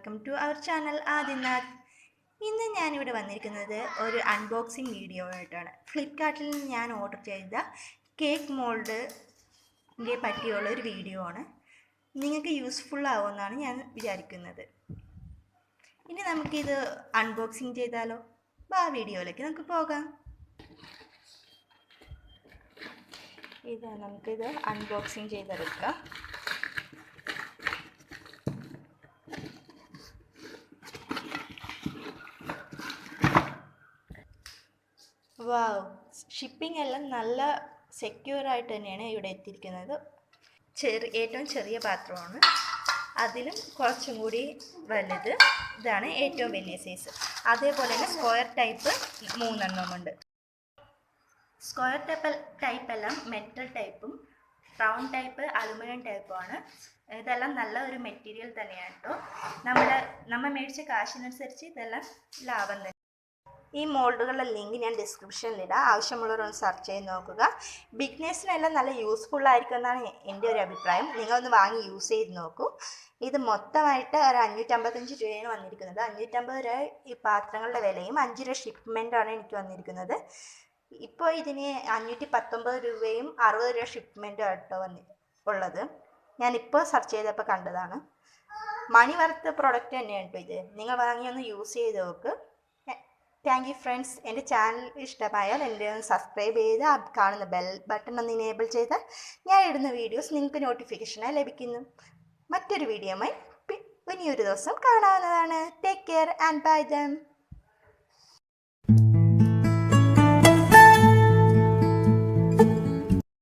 Welcome to our channel Adinath. ഇന്ന് ഞാനിവിടെ വന്നിരിക്കുന്നത് ഒരു അൺബോക്സിങ് വീഡിയോ ആയിട്ടാണ്. ഫ്ലിപ്കാർട്ടിൽ നിന്ന് ഞാൻ ഓർഡർ ചെയ്ത കേക്ക് മോൾഡിനെ പറ്റിയുള്ള ഒരു വീഡിയോ ആണ്. നിങ്ങൾക്ക് യൂസ്ഫുൾ ആവുമെന്നാണ് ഞാൻ വിചാരിക്കുന്നത്. ഇനി നമുക്കിത് അൺബോക്സിങ് ചെയ്താലോ? വീഡിയോയിലേക്ക് നമുക്ക് പോകാം. നമുക്കിത് അൺബോക്സിങ് ചെയ്തെടുക്കാം. ഷിപ്പിംഗ് എല്ലാം നല്ല സെക്യൂർ ആയിട്ട് തന്നെയാണ് ഇവിടെ എത്തിയിരിക്കുന്നത്. ഏറ്റവും ചെറിയ പാത്രമാണ്, അതിലും കുറച്ചും കൂടി വലുത് ഇതാണ് ഏറ്റവും വലിയ സൈസ്. അതേപോലെ തന്നെ സ്ക്വയർ ടൈപ്പ് 3 എണ്ണമുണ്ട്. സ്ക്വയർ ടൈപ്പ് എല്ലാം മെറ്റൽ ടൈപ്പും റൗണ്ട് ടൈപ്പ് അലുമിനിയം ടൈപ്പുമാണ്. ഇതെല്ലാം നല്ല ഒരു മെറ്റീരിയൽ തന്നെയാണ് കേട്ടോ. നമ്മൾ മേടിച്ച കാശിനനുസരിച്ച് ഇതെല്ലാം ലാഭം തന്നെ. ഈ മോൾഡുകളുടെ ലിങ്ക് ഞാൻ ഡിസ്ക്രിപ്ഷനിലിടാം. ആവശ്യമുള്ളവരൊന്ന് സെർച്ച് ചെയ്ത് നോക്കുക. ബിഗ്നേഴ്സിനെല്ലാം നല്ല യൂസ്ഫുൾ ആയിരിക്കും എന്നാണ് എൻ്റെ ഒരു അഭിപ്രായം. നിങ്ങളൊന്ന് വാങ്ങി യൂസ് ചെയ്ത് നോക്കൂ. ഇത് മൊത്തമായിട്ട് ഒരു 555 രൂപയാണ് വന്നിരിക്കുന്നത്. 550 രൂപ ഈ പാത്രങ്ങളുടെ വിലയും 5 രൂപ ഷിപ്മെൻറ്റാണ് എനിക്ക് വന്നിരിക്കുന്നത്. ഇപ്പോൾ ഇതിന് 519 രൂപയും 60 രൂപ ഷിപ്മെൻറ്റും ആട്ടോ ഉള്ളത്. ഞാനിപ്പോൾ സെർച്ച് ചെയ്തപ്പോൾ കണ്ടതാണ്. മണി വർത്ത് പ്രൊഡക്റ്റ് തന്നെയാണ് ഇപ്പോൾ ഇത്. നിങ്ങൾ വാങ്ങി ഒന്ന് യൂസ് ചെയ്ത് നോക്ക്. Thank you friends. എൻ്റെ ചാനൽ ഇഷ്ടമായാൽ എൻ്റെ ഒന്ന് സബ്സ്ക്രൈബ് ചെയ്ത് കാണുന്ന ബെൽ ബട്ടൺ ഒന്ന് ഇനേബിൾ ചെയ്താൽ ഞാൻ ഇടുന്ന വീഡിയോസ് നിങ്ങൾക്ക് നോട്ടിഫിക്കേഷനായി ലഭിക്കുന്നു. മറ്റൊരു വീഡിയോയുമായി ഇനിയൊരു ദിവസം കാണാവുന്നതാണ്. Take care and bye dum.